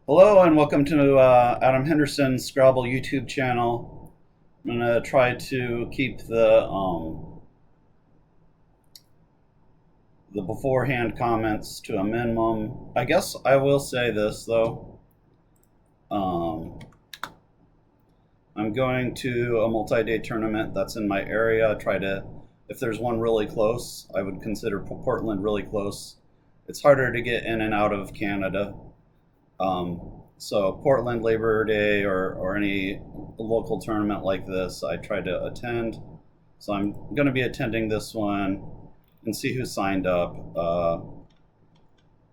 Hello and welcome to Adam Henderson's Scrabble YouTube channel. I'm gonna try to keep the beforehand comments to a minimum. I guess I will say this though. Um, I'm going to a multi-day tournament that's in my area. If there's one really close, I would consider Portland really close. It's harder to get in and out of Canada. So Portland Labor Day or any local tournament like this, I try to attend. So I'm going to be attending this one and see who signed up.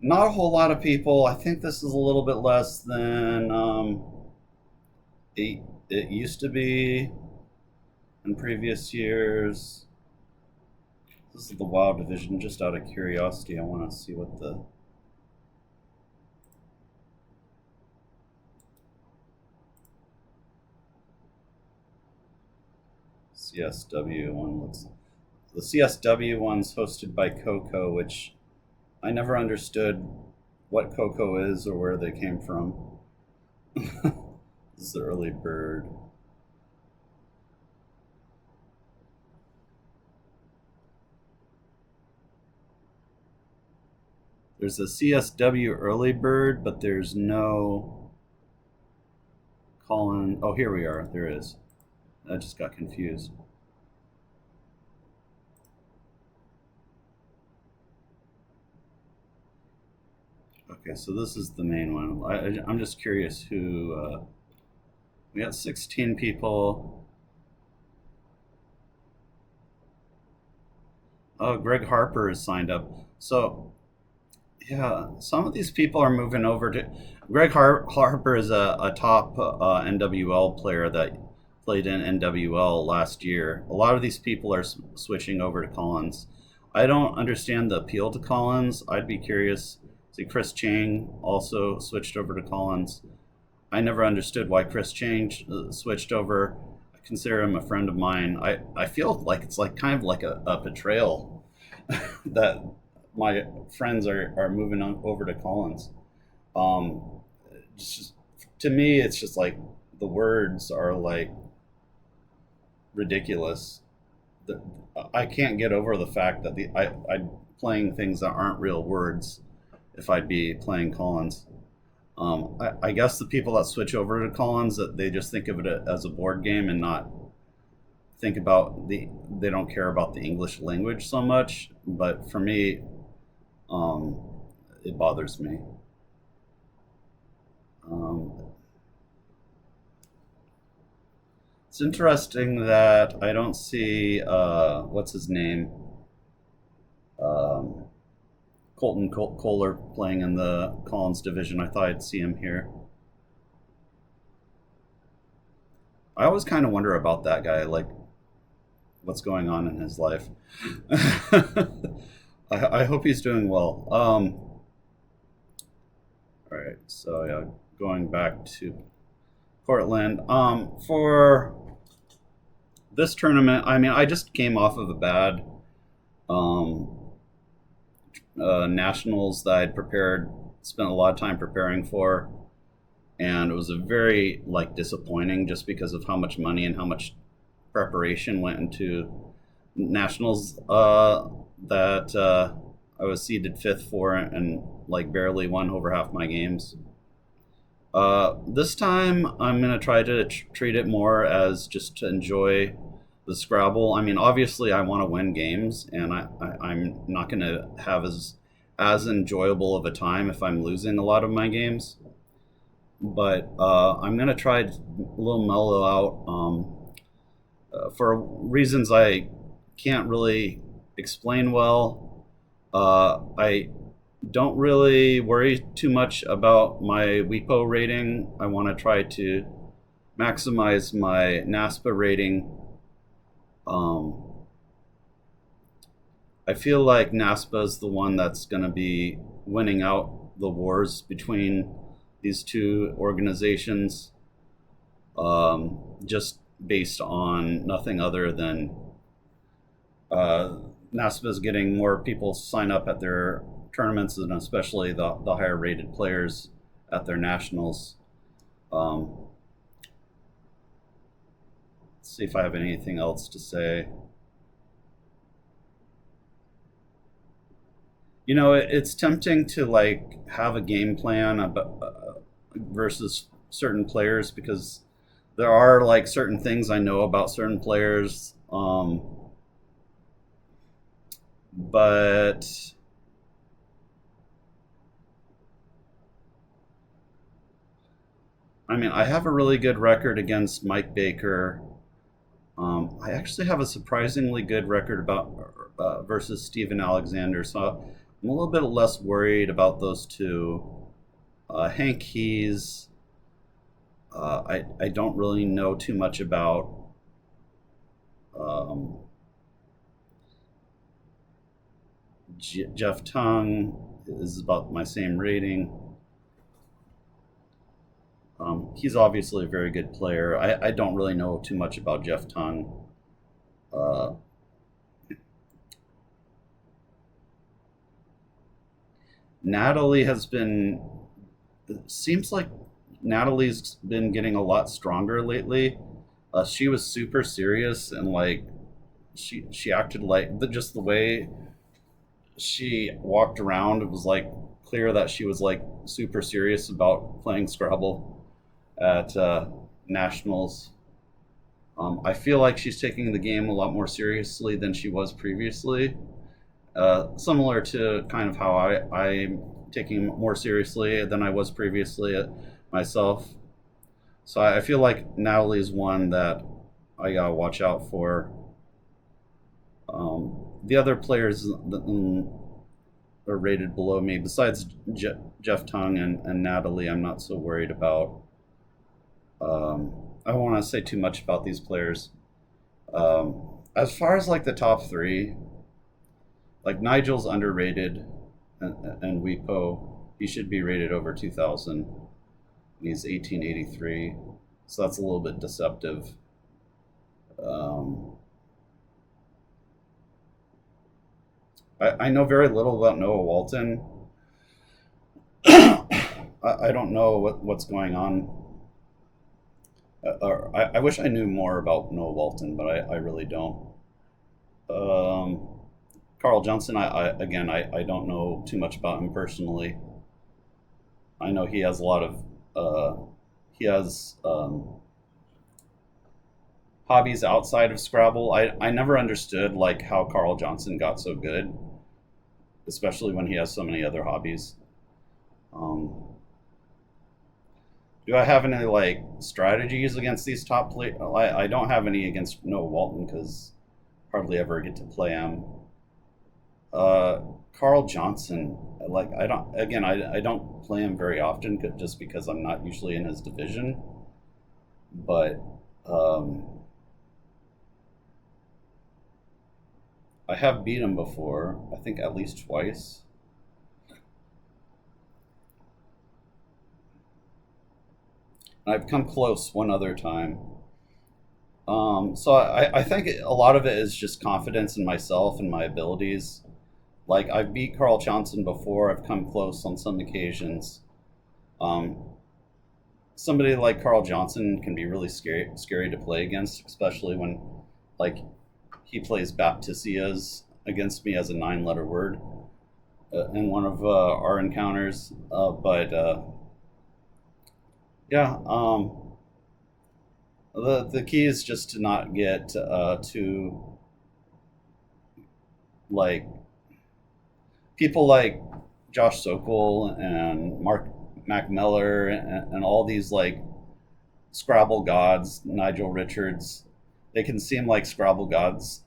Not a whole lot of people. I think this is a little bit less than it used to be in previous years. This is the WoW division. Just out of curiosity, I want to see what the CSW one looks. The CSW one's hosted by Coco, which I never understood what Coco is or where they came from. This is the early bird. There's a CSW early bird, but there's no Colin. Oh, here we are. There is. I just got confused. Okay, so this is the main one. I'm just curious who. We got 16 people. Oh, Greg Harper is signed up. So, yeah, some of these people are moving over to. Harper is a top NWL player that played in NWL last year. A lot of these people are switching over to Collins. I don't understand the appeal to Collins. I'd be curious. See, Chris Chang also switched over to Collins. I never understood why Chris Chang switched over. I consider him a friend of mine. I feel like it's like kind of like a betrayal that my friends are moving on over to Collins. Just, to me, it's just like the words are like ridiculous. I can't get over the fact that I'm playing things that aren't real words if I'd be playing Collins. I guess the people that switch over to Collins that they just think of it as a board game and not think about they don't care about the English language so much. But for me, um, it bothers me. Um, it's interesting that I don't see what's his name, um, Kohler playing in the Collins division. I thought I'd see him here. I always kind of wonder about that guy, like what's going on in his life. I hope he's doing well. All right, so yeah, going back to Portland. For this tournament, I mean, I just came off of a bad um, nationals that I'd spent a lot of time preparing for, and it was a very like disappointing just because of how much money and how much preparation went into nationals that I was seeded fifth for and like barely won over half my games. This time I'm gonna try to treat it more as just to enjoy the Scrabble. I mean, obviously I want to win games, and I'm not gonna have as enjoyable of a time if I'm losing a lot of my games. But I'm gonna try a little mellow out for reasons I can't really explain well. I don't really worry too much about my WIPO rating. I want to try to maximize my NASPA rating. Um, I feel like NASPA is the one that's going to be winning out the wars between these two organizations, just based on nothing other than NASPA is getting more people sign up at their tournaments, and especially the higher rated players at their nationals. Um, let's see if I have anything else to say. You know, it's tempting to like have a game plan about, versus certain players, because there are like certain things I know about certain players. But I mean, I have a really good record against Mike Baker. I actually have a surprisingly good record about versus Steven Alexander, so I'm a little bit less worried about those two. Hank Keys, I don't really know too much about. Um, Jeff Tung is about my same rating. He's obviously a very good player. I don't really know too much about Jeff Tung. Uh, Natalie has been. It seems like Natalie's been getting a lot stronger lately. She was super serious, and like she acted like just the way she walked around. It was like clear that she was like super serious about playing Scrabble at nationals. I feel like she's taking the game a lot more seriously than she was previously. Similar to kind of how I'm taking it more seriously than I was previously myself. So I feel like Natalie's one that I gotta watch out for. The other players that are rated below me, besides Jeff Tung and Natalie, I'm not so worried about. I don't want to say too much about these players. As far as like the top three, like Nigel's underrated, and Weepo, he should be rated over 2,000. He's 1883, so that's a little bit deceptive. Um, I know very little about Noah Walton. I don't know what's going on. I wish I knew more about Noah Walton, but I really don't. Um, Carl Johnson, I don't know too much about him personally. I know he has a lot of he has hobbies outside of Scrabble. I never understood like how Carl Johnson got so good, especially when he has so many other hobbies. Um, do I have any like strategies against these top players? I don't have any against Noah Walton because hardly ever get to play him. Uh, Carl Johnson, like I don't play him very often just because I'm not usually in his division. But um, I have beat him before. I think at least twice. I've come close one other time. So I think a lot of it is just confidence in myself and my abilities. Like I've beat Carl Johnson before. I've come close on some occasions. Um, Somebody like Carl Johnson can be really scary to play against, especially when like he plays Baptisias against me as a 9-letter word in one of our encounters. But yeah, the key is just to not get too like people like Josh Sokol and Mark Miller and all these like Scrabble gods, Nigel Richards. They can seem like Scrabble gods,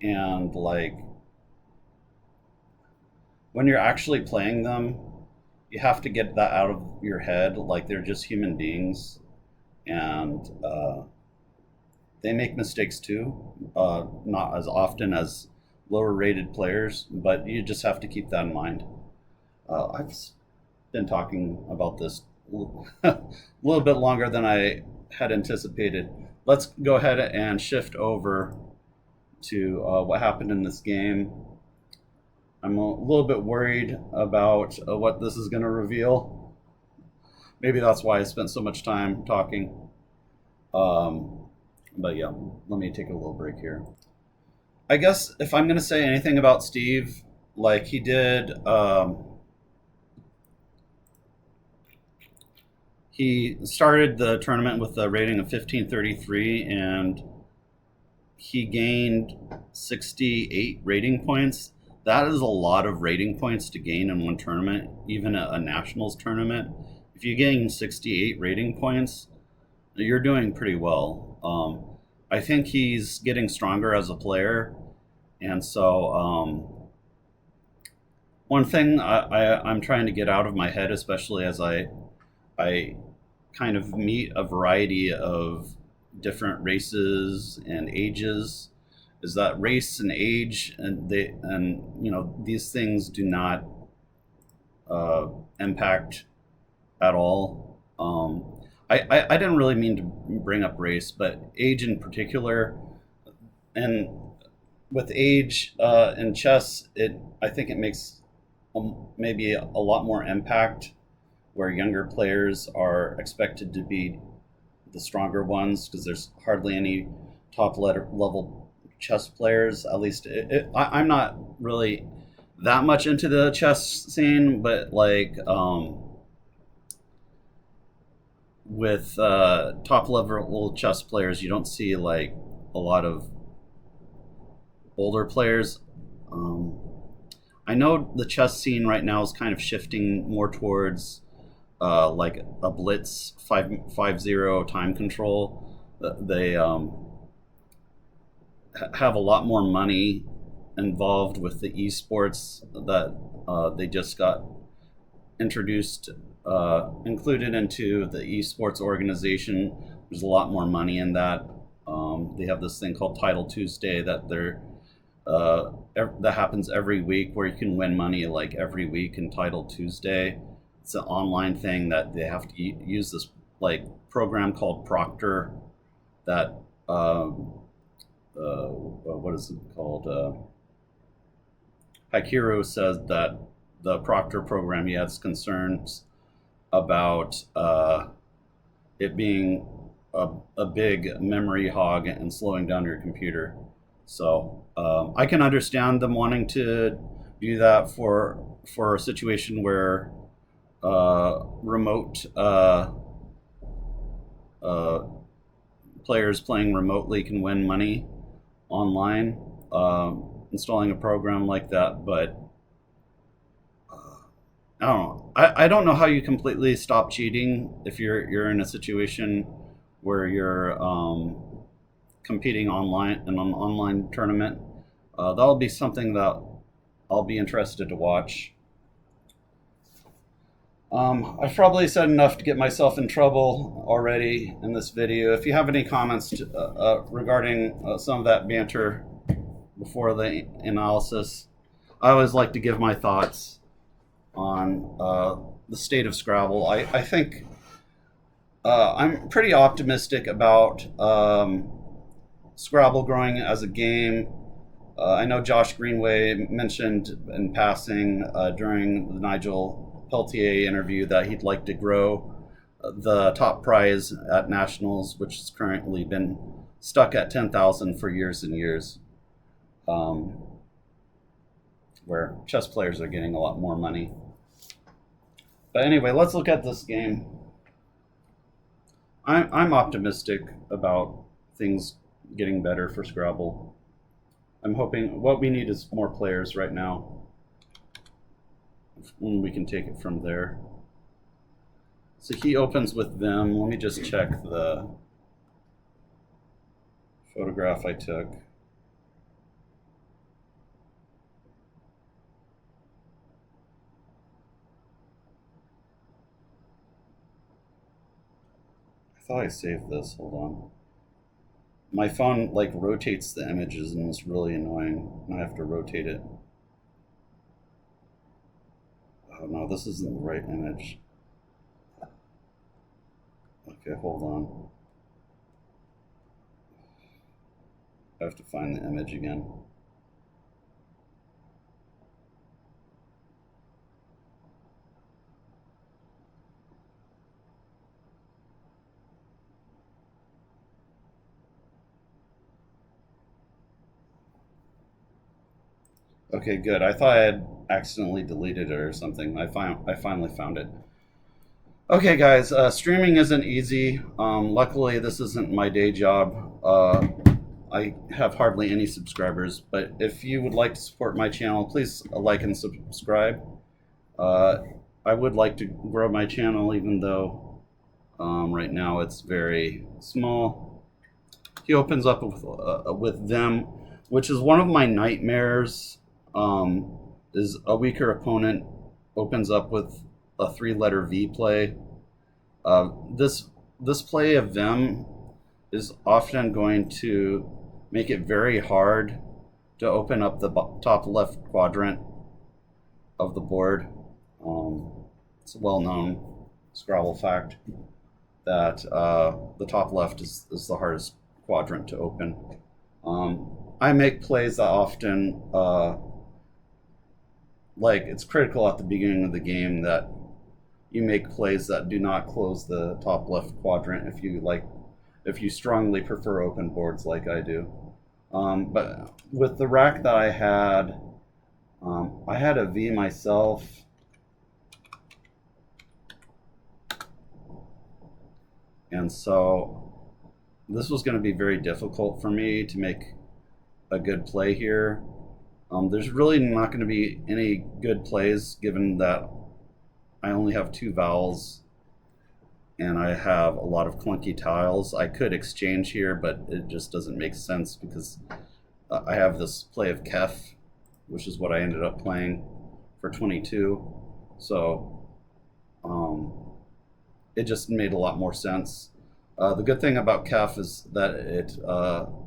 and like when you're actually playing them, you have to get that out of your head. Like they're just human beings, and they make mistakes too, not as often as lower rated players, but you just have to keep that in mind. I've been talking about this a little bit longer than I had anticipated. Let's go ahead and shift over to what happened in this game. I'm a little bit worried about what this is going to reveal. Maybe that's why I spent so much time talking. But yeah, let me take a little break here. I guess if I'm going to say anything about Steve, like he started the tournament with a rating of 1533, and he gained 68 rating points. That is a lot of rating points to gain in one tournament, even a nationals tournament. If you gain 68 rating points, you're doing pretty well. I think he's getting stronger as a player, and so one thing I'm trying to get out of my head, especially as I kind of meet a variety of different races and ages, is that race and age and these things do not impact at all. I didn't really mean to bring up race, but age in particular. And with age in chess, I think it makes maybe a lot more impact where younger players are expected to be the stronger ones because there's hardly any top level chess players. At least I'm not really that much into the chess scene, but like with top level chess players, you don't see like a lot of older players. I know the chess scene right now is kind of shifting more towards like a blitz 5-0 time control. They have a lot more money involved with the esports that they just got introduced, included into the esports organization. There's a lot more money in that. They have this thing called Title Tuesday that that happens every week, where you can win money like every week in Title Tuesday. It's an online thing that they have to use this like program called Proctor that what is it called? Hikaru says that the Proctor program, he has concerns about it being a big memory hog and slowing down your computer. So I can understand them wanting to do that for a situation where remote players playing remotely can win money online, installing a program like that. But I don't know. I don't know how you completely stop cheating if you're in a situation where you're competing online in an online tournament. That'll be something that I'll be interested to watch. I've probably said enough to get myself in trouble already in this video. If you have any comments regarding some of that banter before the analysis, I always like to give my thoughts on the state of Scrabble. I think I'm pretty optimistic about Scrabble growing as a game. I know Josh Greenway mentioned in passing during the Nigel Peltier interview that he'd like to grow the top prize at nationals, which has currently been stuck at 10,000 for years and years, where chess players are getting a lot more money. But anyway, let's look at this game. I'm optimistic about things getting better for Scrabble. I'm hoping what we need is more players right now. We can take it from there. So he opens with them. Let me just check the photograph I took. I thought I saved this. Hold on. My phone like rotates the images and it's really annoying. I have to rotate it. Oh no, this isn't the right image. Okay, hold on. I have to find the image again. Okay, good. I thought I had accidentally deleted it or something. I finally found it. Okay, guys. Streaming isn't easy. Luckily, this isn't my day job. I have hardly any subscribers, but if you would like to support my channel, please like and subscribe. Uh, I would like to grow my channel, even though right now it's very small. He opens up with them, which is one of my nightmares. Is a weaker opponent opens up with a three-letter V play. This play of them is often going to make it very hard to open up the top left quadrant of the board. It's a well-known Scrabble fact that the top left is the hardest quadrant to open. I make plays that often, like it's critical at the beginning of the game that you make plays that do not close the top left quadrant if you strongly prefer open boards like I do. But with the rack that I had a V myself. And so this was going to be very difficult for me to make a good play here. There's really not going to be any good plays given that I only have 2 vowels and I have a lot of clunky tiles. I could exchange here, but it just doesn't make sense because I have this play of Kef, which is what I ended up playing for 22. So it just made a lot more sense. The good thing about Kef is that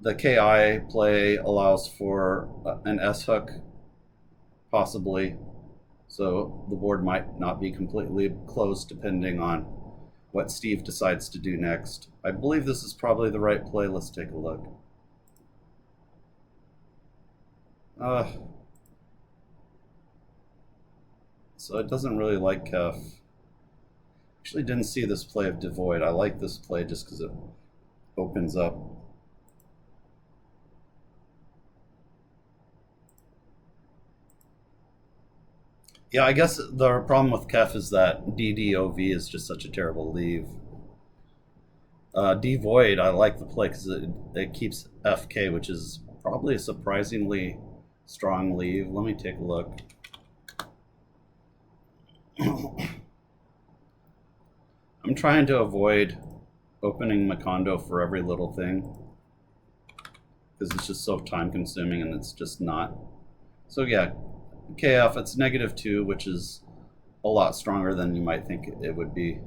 the KI play allows for an S hook, possibly. So the board might not be completely closed depending on what Steve decides to do next. I believe this is probably the right play. Let's take a look. So it doesn't really like Kef. Actually didn't see this play of Devoid. I like this play just because it opens up. Yeah, I guess the problem with Kef is that DDOV is just such a terrible leave. Devoid, I like the play because it keeps FK, which is probably a surprisingly strong leave. Let me take a look. I'm trying to avoid opening Macondo for every little thing because it's just so time consuming and it's just not. So yeah, KF, it's -2, which is a lot stronger than you might think it would be.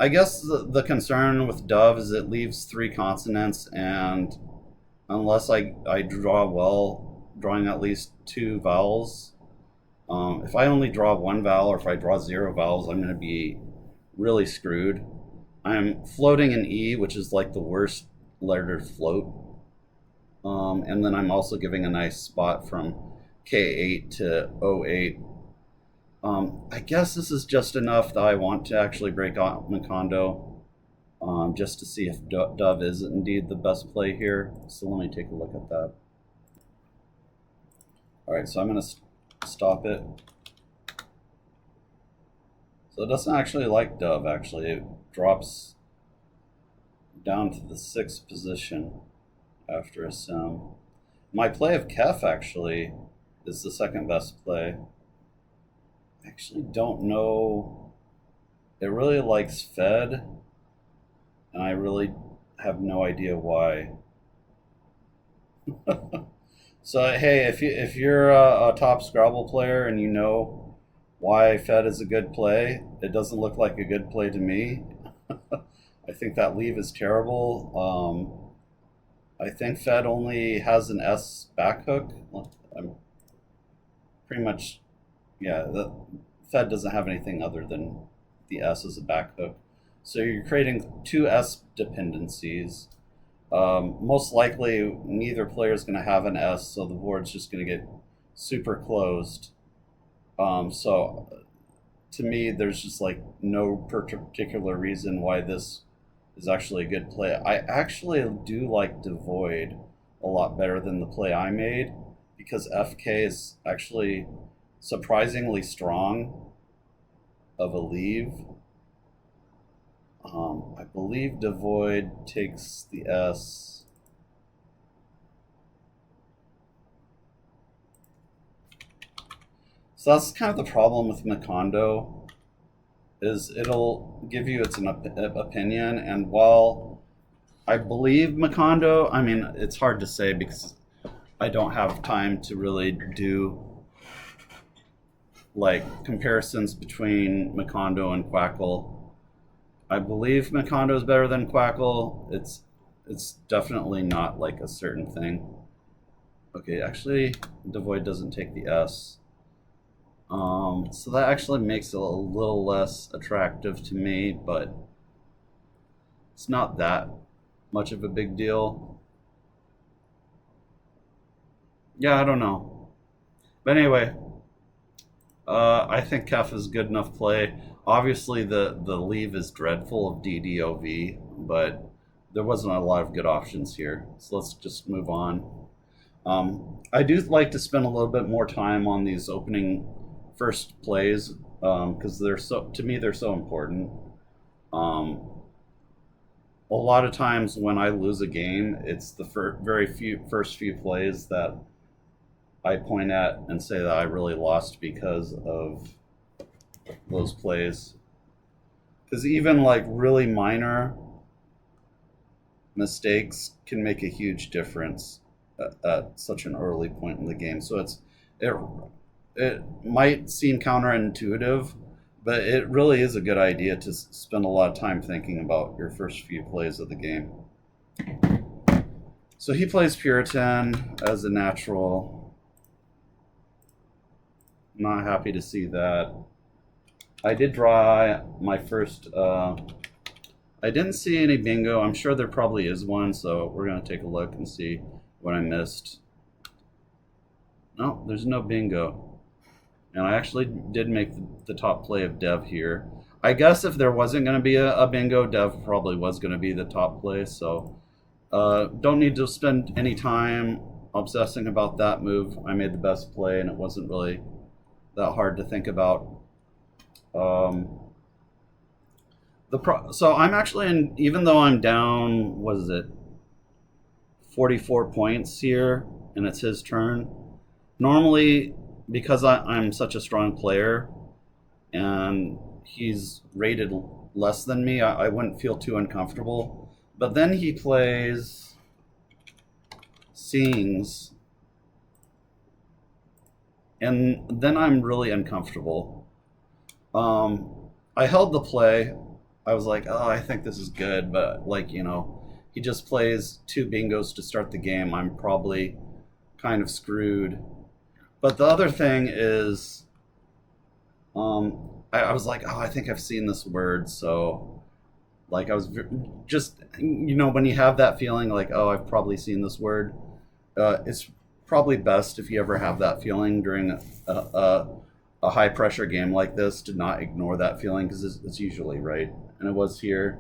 I guess the concern with Dove is it leaves 3 consonants, and unless I draw well, drawing at least 2 vowels, if I only draw 1 vowel or if I draw 0 vowels, I'm going to be really screwed. I'm floating an E, which is like the worst letter to float. And then I'm also giving a nice spot from K8 to O8. I guess this is just enough that I want to actually break out Macondo, just to see if Dove is indeed the best play here. So let me take a look at that. All right, so I'm going to stop it. So it doesn't actually like Dove, actually. It drops down to the 6th position after a sim. My play of Kef, actually, is the 2nd best play. I actually don't know. It really likes Fed, and I really have no idea why. So hey, if you're a top Scrabble player and you know why Fed is a good play, it doesn't look like a good play to me. I think that leave is terrible. I think Fed only has an S back hook. I'm pretty much, yeah, the Fed doesn't have anything other than the S as a back hook. So you're creating 2 S dependencies. Most likely neither player is going to have an S, so the board's just going to get super closed. So to me, there's just like no particular reason why this is actually a good play. I actually do like Devoid a lot better than the play I made because FK is actually surprisingly strong of a leave. I believe Devoid takes the S. So that's kind of the problem with Macondo, is it'll give you its opinion, and while I believe Macondo, I mean, it's hard to say because I don't have time to really do like comparisons between Macondo and Quackle. I believe Macondo is better than Quackle. It's definitely not like a certain thing. Okay, actually, Devoid doesn't take the S. So that actually makes it a little less attractive to me, but it's not that much of a big deal. Yeah, I don't know. But anyway, I think Kef is good enough play. Obviously, the leave is dreadful of DDOV, but there wasn't a lot of good options here. So let's just move on. I do like to spend a little bit more time on these opening first plays because they're to me they're so important. A lot of times when I lose a game, it's the first few plays that I point at and say that I really lost because of those plays. Because even like really minor mistakes can make a huge difference at such an early point in the game. So it it might seem counterintuitive, but it really is a good idea to spend a lot of time thinking about your first few plays of the game. So he plays Puritan as a natural. Not happy to see that. I did draw my first. I didn't see any bingo. I'm sure there probably is one, so we're going to take a look and see what I missed. No, there's no bingo. And I actually did make the top play of Dev here. I guess if there wasn't going to be a bingo, Dev probably was going to be the top play. So don't need to spend any time obsessing about that move. I made the best play, and it wasn't really that hard to think about. So I'm actually in, even though I'm down, what is it, 44 points here, and it's his turn. Normally, because I'm such a strong player and he's rated less than me, I wouldn't feel too uncomfortable. But then he plays Sings, and then I'm really uncomfortable. I held the play. I was like, oh, I think this is good, but like, he just plays 2 bingos to start the game. I'm probably kind of screwed. But the other thing is, I was like, oh, I think I've seen this word. So, like, I was just, when you have that feeling like, oh, I've probably seen this word, it's probably best if you ever have that feeling during a high pressure game like this to not ignore that feeling because it's usually right. And it was here.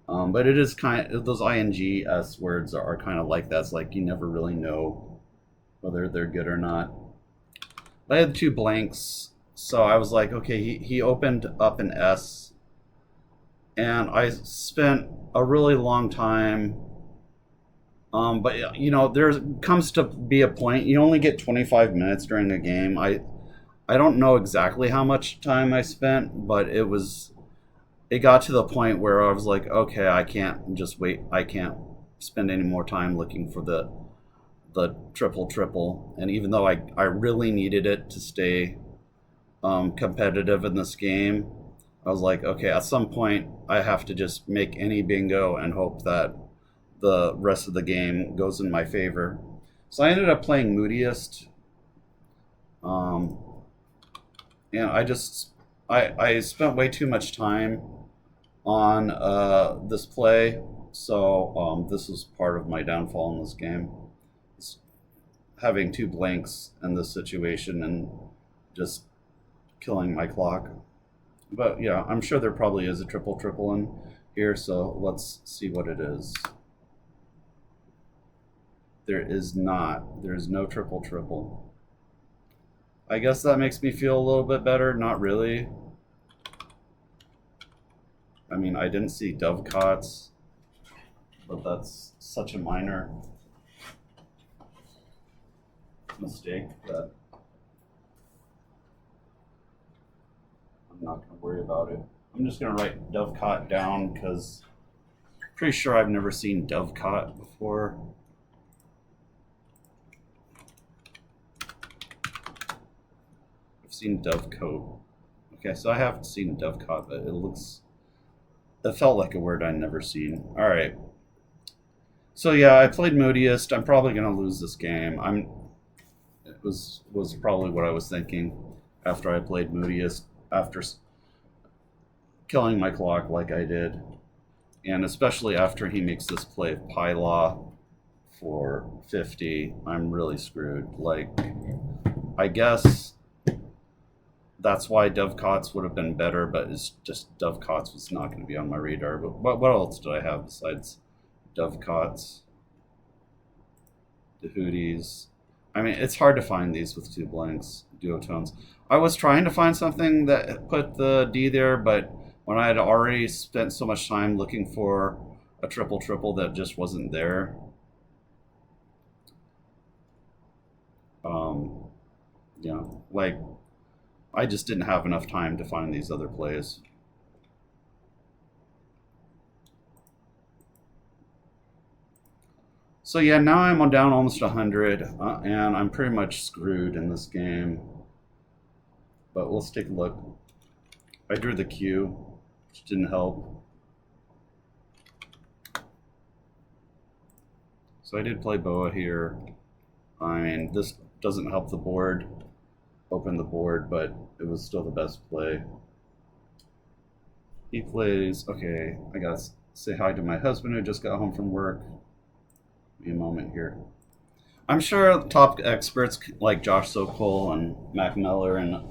But it is kind of, those ing-s words are kind of like that. It's like you never really know whether they're good or not. I had 2 blanks, so I was like, okay, he opened up an S, and I spent a really long time. But there comes to be a point you only get 25 minutes during a game. I don't know exactly how much time I spent, but it got to the point where I was like, okay, I can't just wait. I can't spend any more time looking for the triple. And even though I really needed it to stay competitive in this game, I was like, okay, at some point I have to just make any bingo and hope that the rest of the game goes in my favor. So I ended up playing Moodiest. And I spent way too much time on this play, so this was part of my downfall in this game. It's having 2 blanks in this situation and just killing my clock. But yeah, I'm sure there probably is a triple here, so let's see what it is. There is not. There is no triple triple. I guess that makes me feel a little bit better. Not really. I mean, I didn't see dovecots, but that's such a minor mistake that I'm not going to worry about it. I'm just going to write dovecot down because I'm pretty sure I've never seen dovecot before. I've seen dovecoat. Okay, so I haven't seen dovecot, but it felt like a word I'd never seen. All right. So yeah, I played Moodiest. I'm probably going to lose this game. It was probably what I was thinking after I played Moodiest, after killing my clock like I did, and especially after he makes this play of Pylaw for 50. I'm really screwed. Like, I guess that's why dovecots would have been better, but it's just dovecots was not going to be on my radar. But what else did I have besides dovecots? The Hooties. I mean, it's hard to find these with two blanks, duotones. I was trying to find something that put the D there, but when I had already spent so much time looking for a triple triple that just wasn't there. Yeah, like I just didn't have enough time to find these other plays. So yeah, now I'm down almost 100, and I'm pretty much screwed in this game. But let's take a look. I drew the Q, which didn't help. So I did play Boa here. I mean, this doesn't help the board, open the board, but it was still the best play. He plays, okay, I gotta say hi to my husband who just got home from work. Give me a moment here. I'm sure top experts like Josh Sokol and Mac Miller and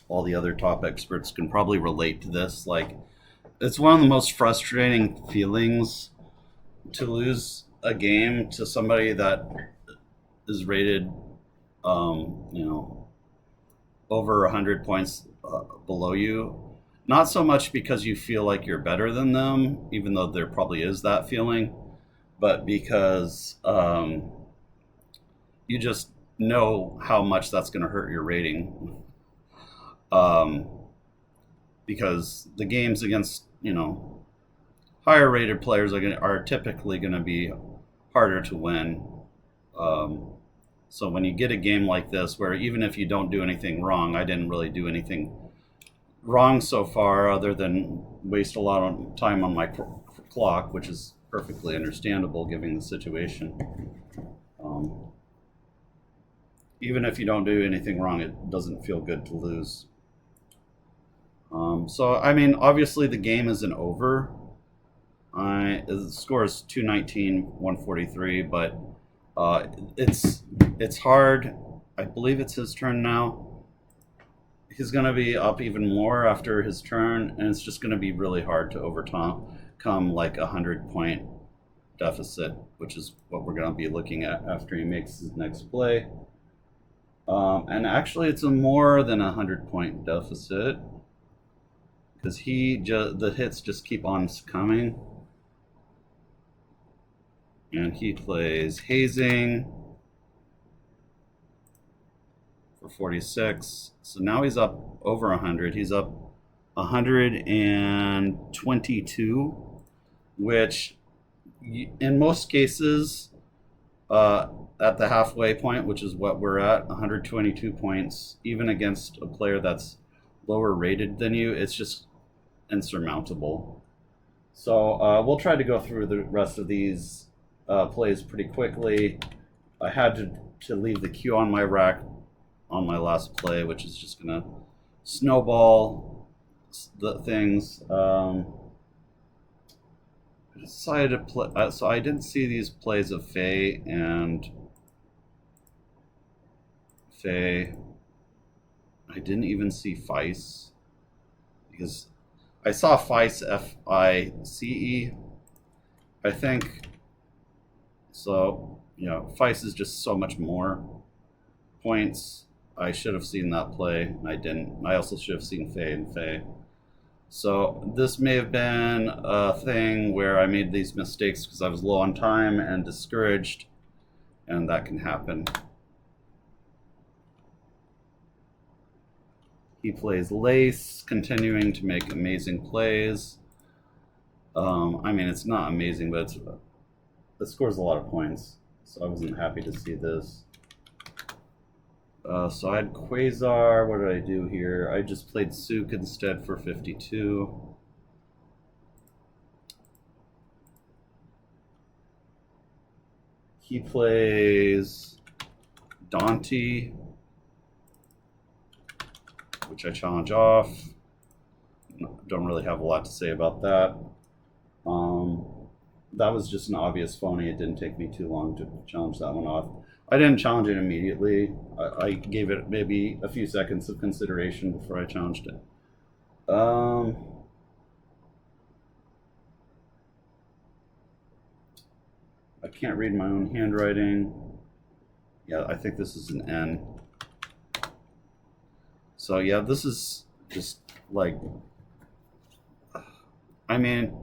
all the other top experts can probably relate to this. Like, it's one of the most frustrating feelings to lose a game to somebody that is rated, over 100 points below you. Not so much because you feel like you're better than them, even though there probably is that feeling, but because you just know how much that's going to hurt your rating. Because the games against, higher rated players are typically going to be harder to win. So when you get a game like this, where even if you don't do anything wrong, I didn't really do anything wrong so far other than waste a lot of time on my clock, which is perfectly understandable given the situation. Even if you don't do anything wrong, it doesn't feel good to lose. So, I mean, obviously the game isn't over. The score is 219, 143, but it's hard. I believe it's his turn now. He's going to be up even more after his turn, and it's just going to be really hard to overcome like 100-point deficit, which is what we're going to be looking at after he makes his next play. And actually, it's a more than 100-point deficit because the hits just keep on coming. And he plays hazing for 46. So now he's up over 100. He's up 122, which in most cases, at the halfway point, which is what we're at, 122 points, even against a player that's lower rated than you, it's just insurmountable. So we'll try to go through the rest of these plays pretty quickly. I had to leave the Q on my rack on my last play, which is just gonna snowball the things. I decided to play, so I didn't see these plays of Faye and Faye. I didn't even see Feist because I saw FICE, FICE, I think. So, you know, FICE is just so much more points. I should have seen that play, and I didn't. I also should have seen Fei and Fei. So this may have been a thing where I made these mistakes because I was low on time and discouraged, and that can happen. He plays Lace, continuing to make amazing plays. I mean, it's not amazing, but it scores a lot of points, so I wasn't happy to see this. So I had Quasar. What did I do here? I just played Sook instead for 52. He plays Dante, which I challenge off. Don't really have a lot to say about that. That was just an obvious phony. It didn't take me too long to challenge that one off. I didn't challenge it immediately. I gave it maybe a few seconds of consideration before I challenged it. I can't read my own handwriting. Yeah, I think this is an N. So yeah, this is just like, I mean,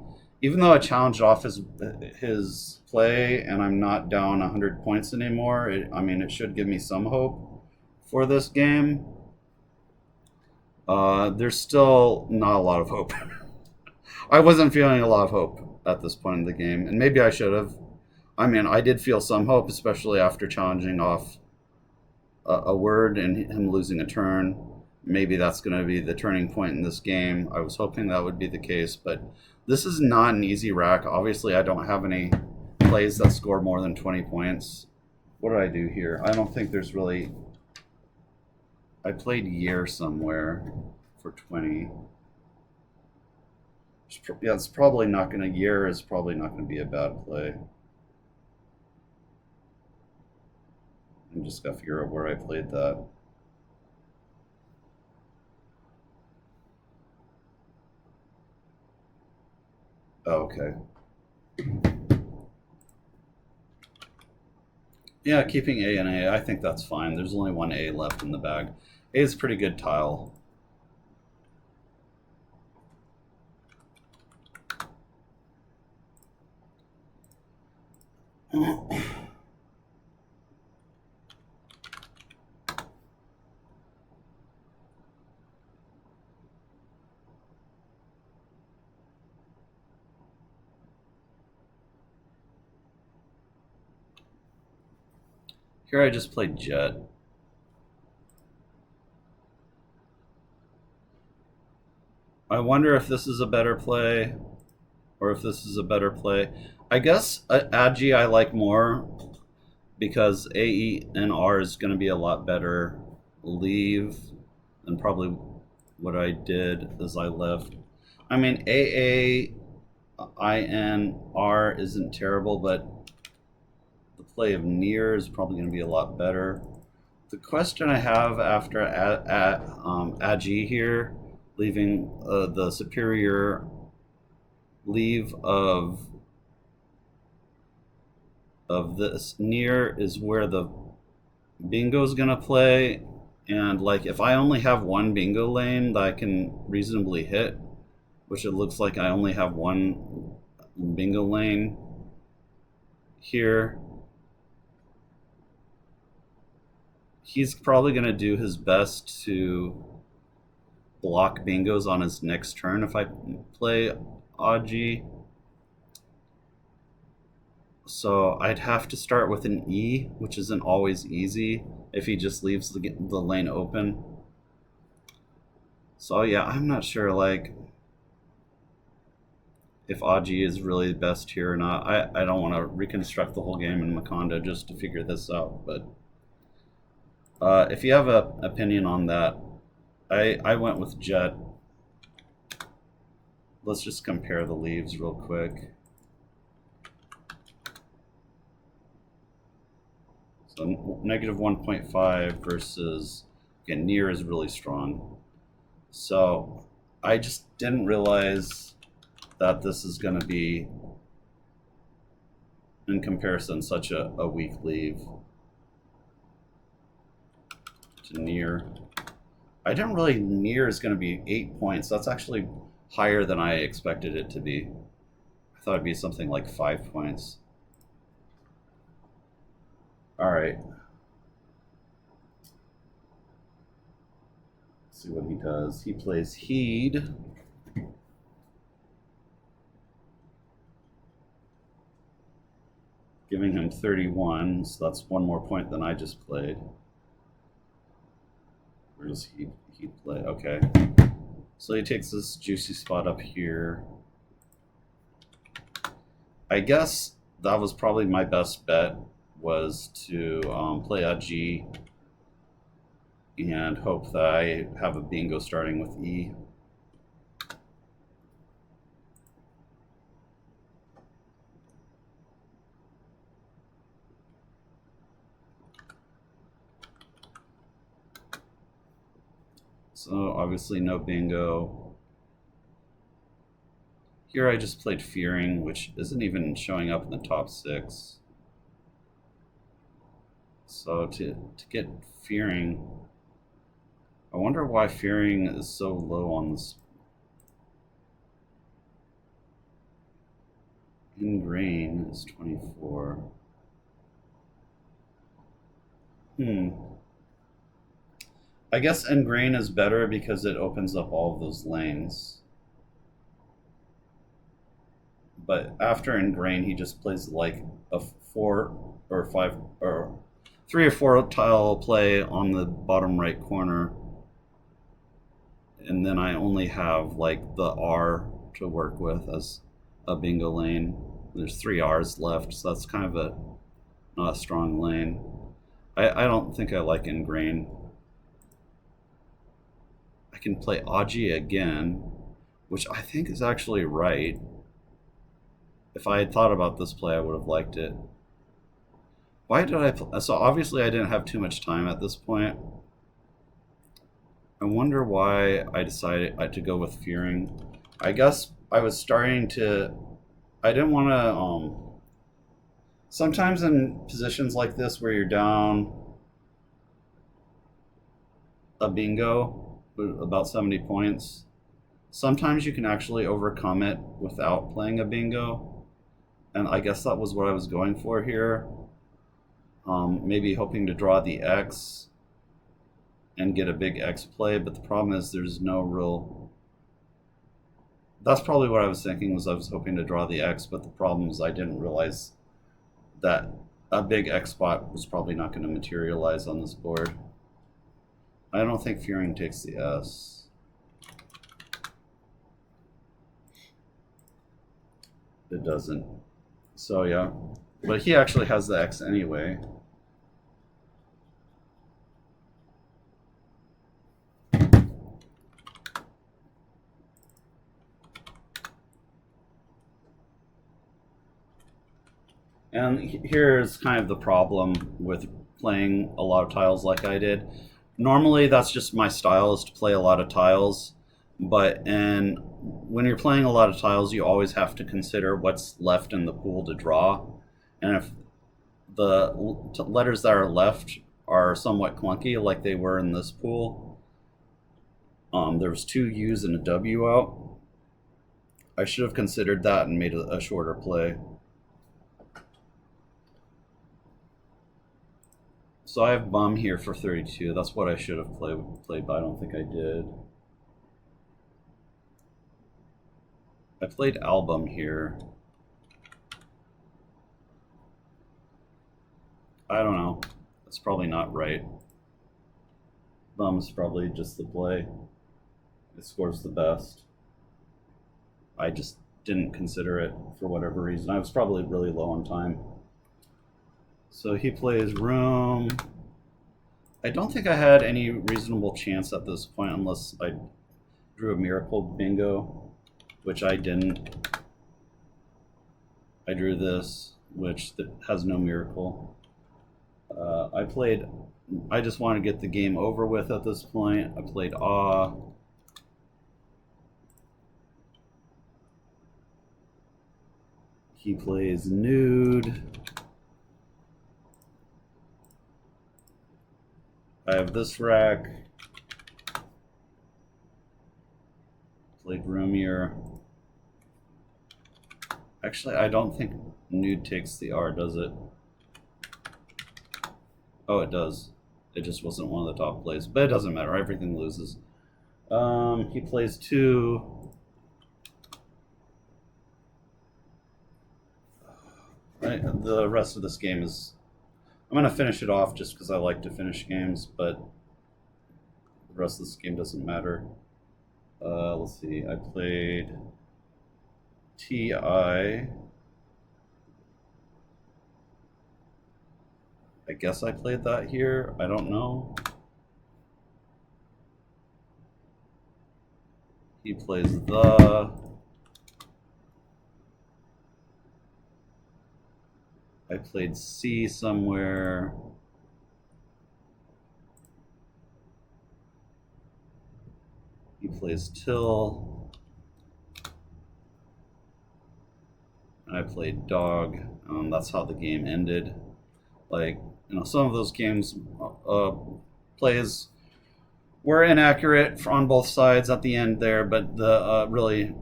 even though I challenged off his play and I'm not down 100 points anymore, I mean, it should give me some hope for this game. There's still not a lot of hope. I wasn't feeling a lot of hope at this point in the game, and maybe I should have. I mean, I did feel some hope, especially after challenging off a word and him losing a turn. Maybe that's going to be the turning point in this game. I was hoping that would be the case, but this is not an easy rack. Obviously, I don't have any plays that score more than 20 points. What did I do here? I don't think there's really... I played Year somewhere for 20. Yeah, it's probably not going to... Year is probably not going to be a bad play. I'm just got to figure out where I played that. Oh, okay. Yeah, keeping A and A, I think that's fine. There's only one A left in the bag. A is a pretty good tile. Here I just played Jet. I wonder if this is a better play or if this is a better play. I guess Agi I like more because AE and R is going to be a lot better leave than probably what I did as I left. I mean, AA, IN, R isn't terrible, but the play of near is probably going to be a lot better. The question I have after Agi here, leaving the superior leave of this near is where the bingo is going to play. And like if I only have one bingo lane that I can reasonably hit, which it looks like I only have one bingo lane here, he's probably going to do his best to block bingos on his next turn if I play Agi. So I'd have to start with an E, which isn't always easy if he just leaves the lane open. So yeah, I'm not sure like if Agi is really best here or not. I don't want to reconstruct the whole game in Makonda just to figure this out, but if you have an opinion on that, I went with Jet. Let's just compare the leaves real quick. So negative 1.5 versus, again, near is really strong. So I just didn't realize that this is going to be, in comparison, such a weak leave to near. I didn't really near is going to be 8 points. That's actually higher than I expected it to be. I thought it'd be something like 5 points. All right. Let's see what he does. He plays Heed. Giving him 31, so that's one more point than I just played. Where does he play? Okay. So he takes this juicy spot up here. I guess that was probably my best bet, was to play a G and hope that I have a bingo starting with E. So obviously no bingo. Here I just played Fearing, which isn't even showing up in the top 6. So to get Fearing, I wonder why Fearing is so low on this. Ingrain is 24. I guess Ingrain is better because it opens up all of those lanes. But after Ingrain, he just plays like a 4 or 5 or 3 or 4 tile play on the bottom right corner. And then I only have like the R to work with as a bingo lane. There's 3 R's left, so that's kind of not a strong lane. I don't think I like Ingrain. I can play Aji again, which I think is actually right. If I had thought about this play, I would have liked it. Why did I play? So obviously I didn't have too much time at this point. I wonder why I decided to go with Fearing. I guess I was starting to, I didn't want to, sometimes in positions like this where you're down a bingo, about 70 points, sometimes you can actually overcome it without playing a bingo. And I guess that was what I was going for here. Maybe hoping to draw the X and get a big X play, but the problem is there's no real... That's probably what I was thinking, was I was hoping to draw the X, but the problem is I didn't realize that a big X spot was probably not going to materialize on this board. I don't think Fearing takes the S. It doesn't. So yeah, but he actually has the X anyway. And here's kind of the problem with playing a lot of tiles like I did. Normally that's just my style, is to play a lot of tiles, but when you're playing a lot of tiles, you always have to consider what's left in the pool to draw. And if the letters that are left are somewhat clunky, like they were in this pool, there was 2 U's and a W out, I should have considered that and made a shorter play. So I have Bum here for 32. That's what I should have played, but I don't think I did. I played Album here. I don't know. That's probably not right. Bum's probably just the play. It scores the best. I just didn't consider it for whatever reason. I was probably really low on time. So he plays Room. I don't think I had any reasonable chance at this point unless I drew a Miracle Bingo, which I didn't. I drew this, which has no miracle. I just want to get the game over with at this point. I played Awe. He plays nude. I have this rack. Played roomier. Actually, I don't think nude takes the R, does it? Oh, it does. It just wasn't one of the top plays, but it doesn't matter. Everything loses. He plays 2. Right, the rest of this game is... I'm going to finish it off just because I like to finish games, but the rest of this game doesn't matter. Let's see. I played TI. I guess I played that here. I don't know. He plays the. I played C somewhere. He plays till. And I played dog. That's how the game ended. Like, you know, some of those games plays were inaccurate on both sides at the end there, but the really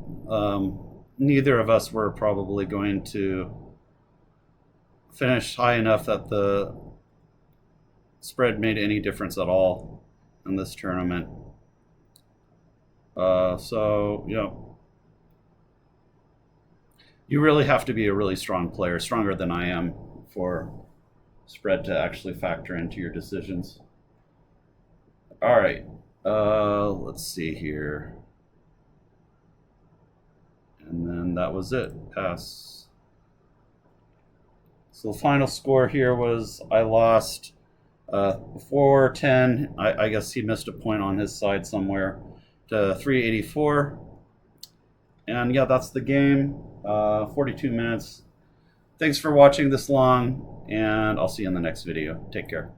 neither of us were probably going to finish high enough that the spread made any difference at all in this tournament. So, you know, you really have to be a really strong player, stronger than I am, for spread to actually factor into your decisions. All right, let's see here. And then that was it, pass. So the final score here was I lost 4-10. I guess he missed a point on his side somewhere, to 384. And yeah, that's the game, 42 minutes. Thanks for watching this long, and I'll see you in the next video. Take care.